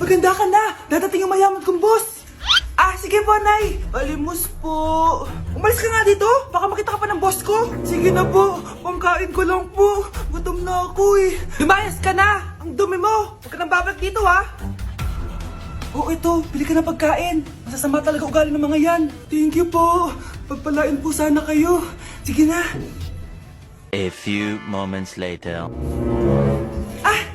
maganda ka na. Dadating yung mayaman kong boss. Sige po, Nay. Alimos po. Umalis ka nga dito. Baka makita ka pa ng boss ko. Sige na po. Pangkain ko lang po. Gutom na ako eh. Lumayas ka na. Ang dumi mo. Huwag ka nang babalik dito, ha. Ito. Bili ka ng pagkain. Masasama talaga ugali ng mga yan. Thank you po. Pagpalain po sana kayo. Sige na. A few moments later.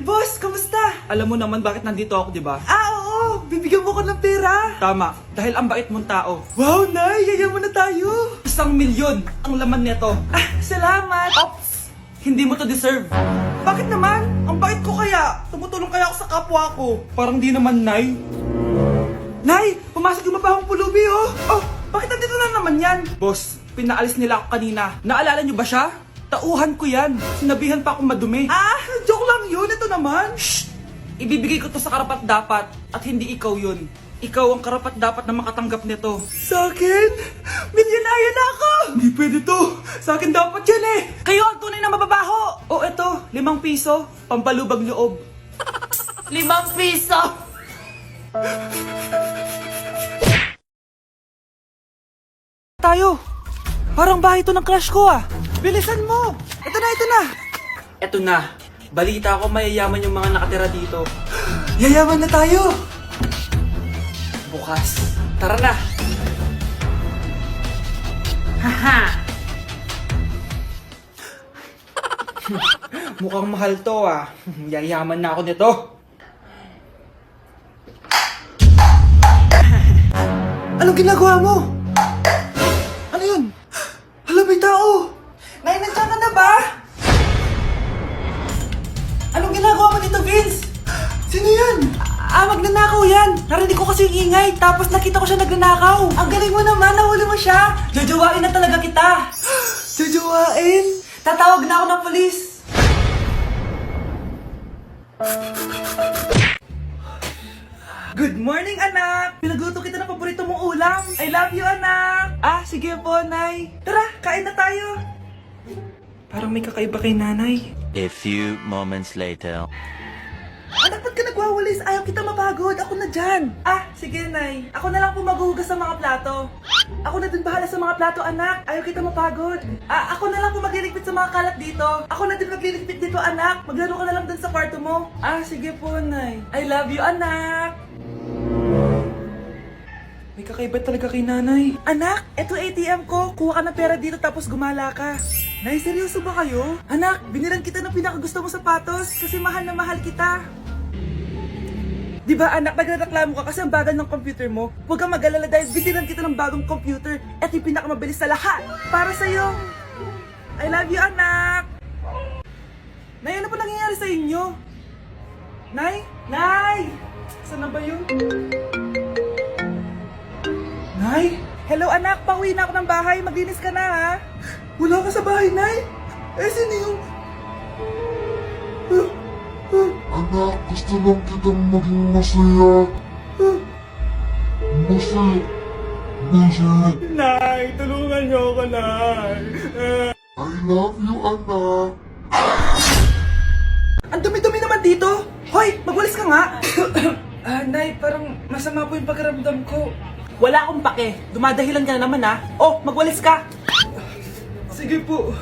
Boss, kamusta? Alam mo naman bakit nandito ako, di ba? Oo. Bibigyan mo ko ng pera. Tama. Dahil ang bait mong tao. Wow, Nay. Yayaman na tayo. 1,000,000 ang laman nito. Salamat. Ops. Hindi mo to deserve. Bakit naman? Ang bait ko kaya. Tumutulong kaya ako sa kapwa ko. Parang di naman, Nay. Nay, pumasok yung mabahong pulubi, oh. Bakit nandito na naman yan? Boss, pinaalis nila ako kanina. Naalala niyo ba siya? Tauhan ko yan. Sinabihan pa akong madumi. Joke lang yun. Ito naman. Shh! Ibibigay ko to sa karapat dapat at hindi ikaw yun. Ikaw ang karapat dapat na makatanggap nito. Sa akin? Milyonaryo na ako! Hindi pwede to. Sa akin dapat yan eh. Kayo ang tunay na mababaho. Eto, 5 piso. Pampalubag loob. 5 piso! Tayo. Parang bahay to ng crush ko ah. Bilisan mo. Ito na. Ito na. Balita ko mayayaman yung mga nakatira dito. Yayaman na tayo. Bukas. Tara na. Haha! Mukhang mahal to ah. Yayaman na ako nito. Anong ginagawa mo? Ano yun? Hala, may tao! Nay, nandiyan ka na ba? Anong ginagawa mo dito, Vince? Sino yan? Magnanakaw yan. Narinig ko kasi yung ingay, tapos nakita ko siya nagnanakaw. Ang galing mo naman, nahuli mo siya. Jojowain na talaga kita. Jojowain? Tatawag na ako ng polis. Good morning, anak! Pinagluto kita ng paborito mong ulam. I love you, anak! Sige po, Nay. Tara, kain na tayo. Parang may kakaiba kay nanay. A few moments later. Anak, ba't ka nagwawalis? Ayaw kita mapagod. Ako na dyan. Sige, Nay. Ako na lang po maghuhugas sa mga plato. Ako na din bahala sa mga plato, anak. Ayaw kita mapagod. Ako na lang po magliligpit sa mga kalat dito. Ako na din magliligpit dito, anak. Maglaro ka na lang dun sa kwarto mo. Sige po, Nay. I love you, anak. May kakaiba talaga kay nanay. Anak, eto ATM ko. Kuha ka ng pera dito tapos gumala ka. Nay, seryoso ba kayo? Anak, binilan kita ng pinakagusto mo sapatos kasi mahal na mahal kita. Di ba anak, nagreklamo ka kasi ang bagal ng computer mo? Huwag kang mag-alala dahil binilan kita ng bagong computer. Eto yung pinakamabilis sa lahat. Para sa'yo. I love you, anak. Nay, ano pa nangyayari sa inyo? Nay? Nay! Saan na ba yun? Nay? Hello anak, pauwi na ako ng bahay. Maglinis ka na ha. Wala ka sa bahay, Nay? Sino yung... Anak, gusto lang kitang maging masaya. Masaya. Nay, tulungan niyo ako, Nay. I love you, anak. Ang dumi-dumi naman dito. Hoy, magwalis ka nga. Nay, parang masama po yung pakiramdam ko. Wala akong pake. Dumadahilan ka na naman ha. Magwalis ka. Sige po.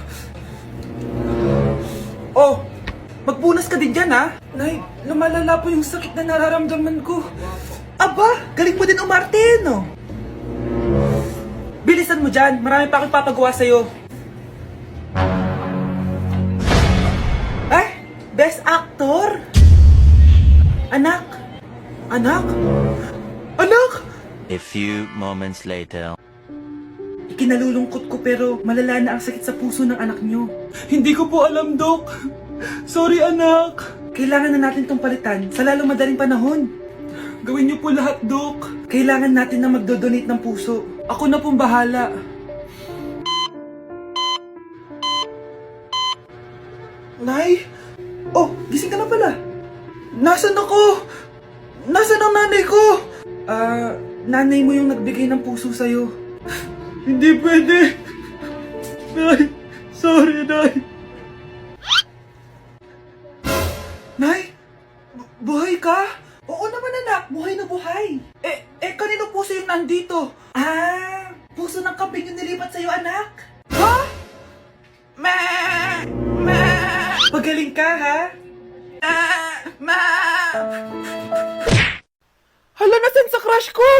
Magpunas ka din dyan ha. Nay, lumalala po yung sakit na nararamdaman ko. Aba, galing mo din umarte, no? Bilisan mo dyan. Marami pa akong papagawa sa'yo. Best actor? Anak? Anak? Anak? A few moments later. Ikinalulungkot ko pero malala na ang sakit sa puso ng anak nyo. Hindi ko po alam, Dok. Sorry, anak. Kailangan na natin tong palitan sa lalong madaling panahon. Gawin niyo po lahat, Dok. Kailangan natin na magdodonate ng puso. Ako na pong bahala. Nay? Gising ka na pala. Nasaan ako? Nasaan ang nanay ko? Nanay mo yung nagbigay ng puso sa'yo. Hindi pwede. Nay, sorry, Nay. Nay? Buhay ka? Oo naman, anak. Buhay na buhay. Kanino puso yung nandito? Puso ng kambing yung nilipat sa'yo, anak. Ha? Pagaling ka, ha? Hala, nasan sa crush ko?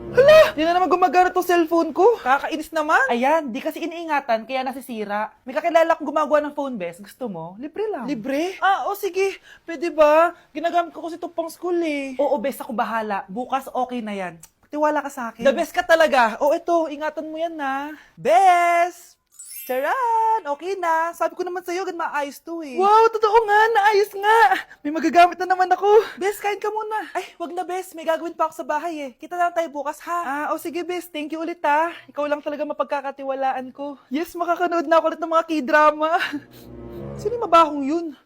Hala, di na naman gumagana tong cellphone ko. Kakainis naman. Ayan, di kasi iniingatan, kaya nasisira. May kakilala akong gumagawa ng phone best. Gusto mo? Libre lang. Libre? Sige. Pwede ba? Ginagamit ko kasi ito pang school eh. Oo, best, ako bahala. Bukas okay na yan. Tiwala ka sa akin. The best ka talaga. Ito, ingatan mo yan na. Best! Charan! Okay na. Sabi ko naman sa'yo, maayos to eh. Wow, totoo nga. Naayos nga. May magagamit na naman ako. Bes, kain ka muna. Ay, wag na Bes. May gagawin pa ako sa bahay eh. Kita na lang tayo bukas ha. Sige Bes. Thank you ulit ha. Ikaw lang talaga mapagkakatiwalaan ko. Yes, makakanood na ako ulit ng mga K-drama. Sino yung mabahong yun?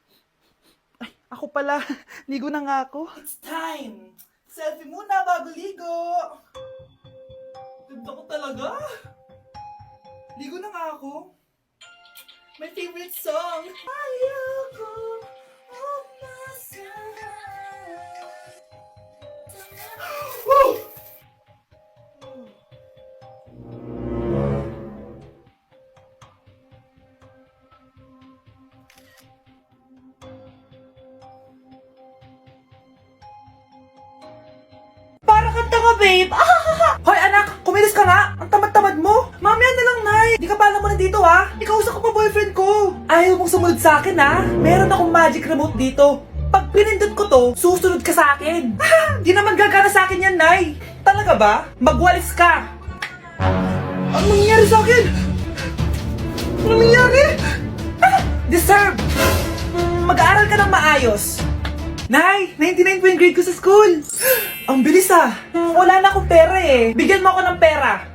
Ay, ako pala. Ligo na nga ako. It's time. Selfie muna bago ligo. Ganda ko talaga. Ligo na nga ako. My favorite song. Ayoko umasahan. Woo! Para kang tanga, babe. Hoy, anak, kumilos ka nga. Ang tamad-tamad mo. Mamaya na lang, Nay. Di ka pa alam mo nandito, ha? Ikausap ko pa boyfriend ko. Ayaw mong sumunod sa akin, ha? Meron akong magic remote dito. Pag pinindot ko to, susunod ka sa akin. Di naman gagana sa akin yan, Nay. Talaga ba? Magwalis ka. Ano nangyayari sa akin? Ano nangyayari? Deserve. Mag-aaral ka ng maayos. Nay, 99 po yung grade ko sa school. Ang bilis wala na akong pera eh. Bigyan mo ako ng pera.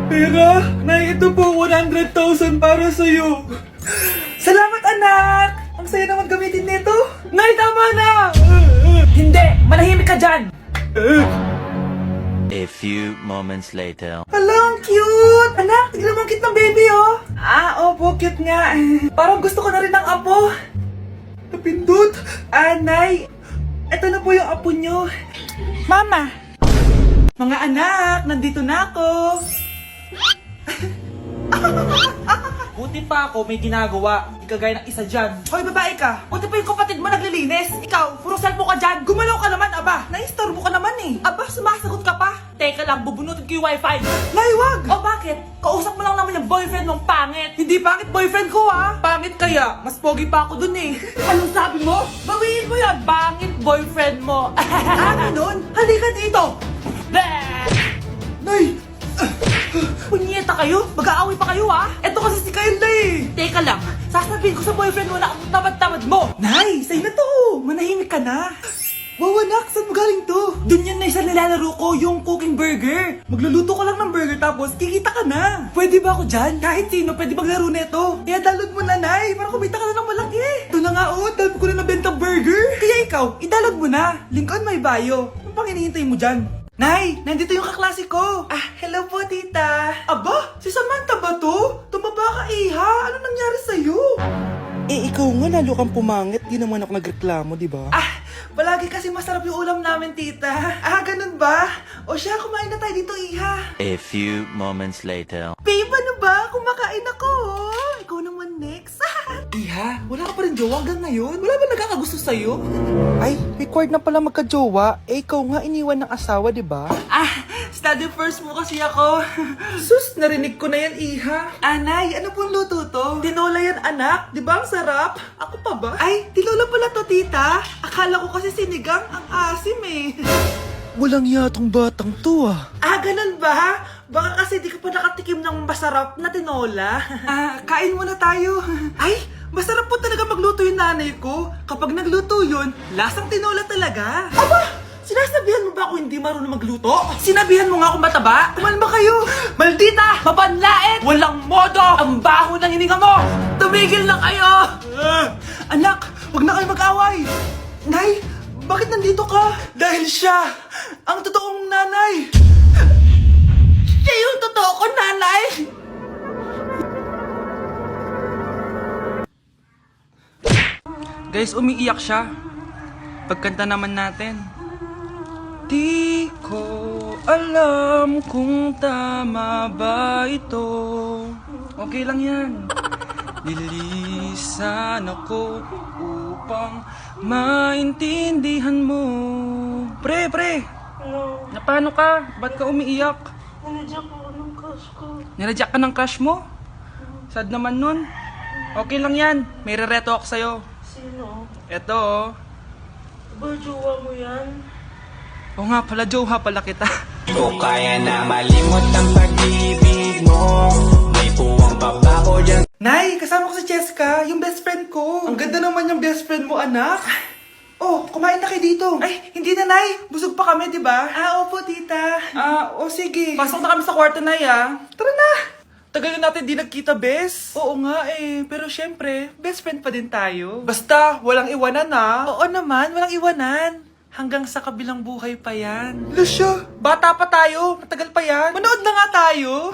Pera? Nay, ito po 100,000 para sa'yo. Salamat anak! Ang saya naman gamitin nito. Nay, tama na! Hindi! Manahimik ka dyan! A few moments later. Hala, ang cute! Anak, tignan mo ang cute ng baby oh! Opo, cute nga. Parang gusto ko na rin ng apo. Napindot! Nay! Ito na po yung apo nyo. Mama! Mga anak, nandito na ako. Buti pa ako may ginagawa. Di kagaya ng isa dyan. Hoy, babae ka! Buti pa yung kapatid mo naglilinis. Ikaw, puro cellphone ka dyan. Gumalaw ka naman, aba. Naistorbo ka naman eh. Aba, sumasagot ka pa. Teka lang, bubunutin ko yung wifi. Nay, wag! O bakit? Kausap mo lang naman yung boyfriend mong pangit. Hindi pangit boyfriend ko ha. Pangit kaya, mas pogi pa ako dun eh. Anong sabi mo? Bawiin mo yan. Pangit boyfriend mo. Ganun? Halika dito. Nay! Punyeta kayo? Mag-aaway pa kayo ha? Eto kasi si Kyle na eh. Teka lang, sasabihin ko sa boyfriend mo na ang tamad-tamad mo. Nay, sa'yo na to. Manahimik ka na. Wow anak, saan mo galing to? Dun yun na isa nilalaro ko, yung cooking burger. Magluluto ka lang ng burger tapos kikita ka na. Pwede ba ako dyan? Kahit sino pwede maglaro neto. Kaya download mo na, Nay, para kumita ka na ng malaki. Ito na nga dami ko na nabenta burger. Kaya ikaw, i-download mo na. Link on my bio. Ano pang hinihintay mo dyan? Nay, nandito yung kaklase ko. Hello po, tita. Aba, si Samantha ba to? Tumaba ka, iha. Ano nangyari sa'yo? Ikaw nga lalo kang pumangit. Di naman ako nagreklamo, di ba? Palagi kasi masarap yung ulam namin, tita. Ganun ba? O siya, kumain na tayo dito, iha. A few moments later. Babe, ano ba? Kumakain ako. Ikaw naman next. Iha, wala ka pa rin jowa hanggang ngayon? Wala ba nagkakagusto sa'yo? Ay, required na pala magka-jowa. Ikaw nga iniwan ng asawa, di ba? Study first mo kasi ako. Sus, narinig ko na yan, iha. Anay, ano pong luto to? Tinola yan, anak. Di ba ang sarap? Ako pa ba? Ay, tinola pala to, tita. Akala ko kasi sinigang ang asim eh. Walang yatong batang to Ganun ba? Baka kasi di ka pa nakatikim ng masarap na tinola. Kain muna tayo. Ay, masarap po talaga magluto yung nanay ko. Kapag nagluto yun, lasang tinola talaga. Aba! Sinasabihan mo ba ako hindi marunong magluto? Sinabihan mo nga ako mataba? Kumalma kayo! Maldita! Mapanlait! Walang modo! Ang baho ng hininga mo! Tumigil na kayo! Anak, wag na kayo mag-away! Nay, bakit nandito ka? Dahil siya, ang totoong nanay! Siya yung totoo ko, nanay! Guys, umiiyak siya. Pagkanta naman natin. Di ko alam kung tama ba ito. Okay lang yan. Nililisan ako upang maintindihan mo. Pre, Ano? na paano ka? Ba't ka umiiyak? Nanadyak ako ng crush ko. Nireject ka ng crush mo? Sad naman nun. Okay lang yan. May rereto ako sa'yo. Sino? Eto oh. Ba, jowa mo yan? Oo nga pala, Jowa pala kita. Ko kaya na malimot ang pag-ibig mo. May puwang babako dyan. Nay, kasama ko si Cheska, yung best friend ko. Ang ganda naman yung best friend mo, anak. Oh, kumain na kayo dito. Ay, hindi na, Nay. Busog pa kami, di ba? Ah, opo, tita. Sige. Pasok na kami sa kwarto na Tara na. Tagal na natin di nagkita, bes. Oo nga pero syempre, best friend pa din tayo. Basta, walang iwanan Oo naman, walang iwanan. Hanggang sa kabilang buhay pa yan. Lucio, bata pa tayo. Matagal pa yan. Manood na nga tayo.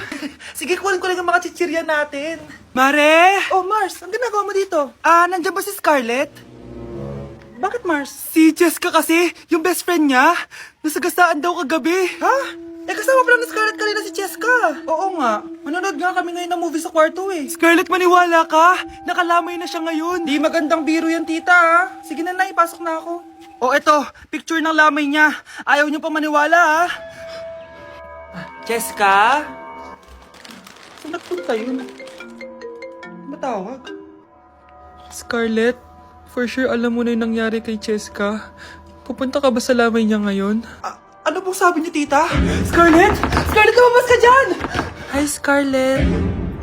Sige, kunin ko lang ang mga chichirya natin. Mare! Oh, Mars, ang ginagawa mo dito? Nandiyan ba si Scarlett? Bakit, Mars? Si Jessica kasi, yung best friend niya, nasagasaan daw kagabi. Ha? Kasama pala ni Scarlett kanina si Jessica. Oo nga. Manonood nga kami ngayon ng movie sa kwarto Scarlett, maniwala ka. Nakalamay na siya ngayon. Di magandang biro yan, tita Sige na, ipasok na ako. Oh, eto. Picture ng lamay niya. Ayaw niyo pa maniwala, Jessica? Saan nagpunta yun? Matawag? Scarlett, for sure alam mo na yung nangyari kay Jessica. Pupunta ka ba sa lamay niya ngayon? Ano pong sabi niyo, tita? Scarlett! Scarlett, lumabas ka dyan! Hi, Scarlett.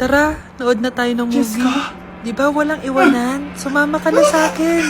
Tara, nood na tayo ng movie. Jessica? Di ba walang iwanan? Sumama ka na sa akin.